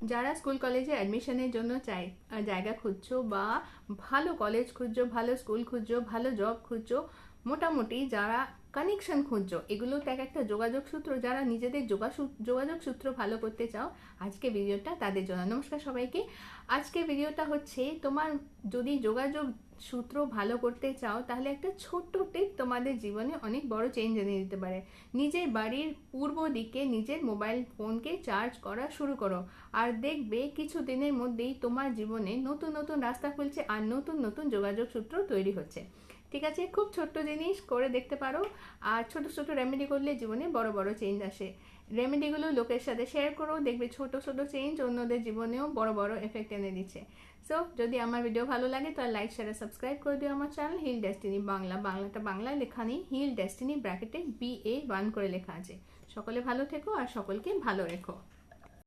যারা স্কুল কলেজে অ্যাডমিশনের জন্য জায়গা খুঁজছো বা ভালো কলেজ খুঁজছো, ভালো স্কুল খুঁজছো, ভালো জব খুঁজছো, মোটামুটি যারা কানেকশন খুঁজছো, এগুলো তো একটা যোগাযোগ সূত্র, যারা নিজেদের যোগাযোগ সূত্র ভালো করতে চাও, আজকে ভিডিওটা তাদের জন্য। নমস্কার সবাইকে। আজকে ভিডিওটা হচ্ছে তোমার যদি যোগাযোগ সূত্র ভালো করতে চাও, তাহলে একটা ছোট্ট টিপ তোমাদের জীবনে অনেক বড় চেঞ্জ এনে দিতে পারে। নিজের বাড়ির পূর্ব দিকে নিজের মোবাইল ফোনকে চার্জ করা শুরু করো, আর দেখবে কিছু দিনের মধ্যেই তোমার জীবনে নতুন নতুন রাস্তা খুলছে আর নতুন নতুন যোগাযোগ সূত্র তৈরি হচ্ছে। ঠিক আছে, খুব ছোট্ট জিনিস করে দেখতে পারো, আর ছোট ছোট রেমেডি করলে জীবনে বড় বড় চেঞ্জ আসে। রেমেডিগুলো লোকের সাথে শেয়ার করো, দেখবে ছোট ছোট চেঞ্জ অন্যদের জীবনেও বড় বড় এফেক্ট এনে দিচ্ছে। সো যদি আমার ভিডিও ভালো লাগে তাহলে লাইক শেয়ার সাবস্ক্রাইব করে দিও আমার চ্যানেল হিল ডেস্টিনি বাংলা। বাংলাটা বাংলায় লেখা নেই, হিল ডেস্টিনি ব্র্যাকেটে BA1 করে লেখা আছে। সকলে ভালো থেকো আর সকলকে ভালো রেখো।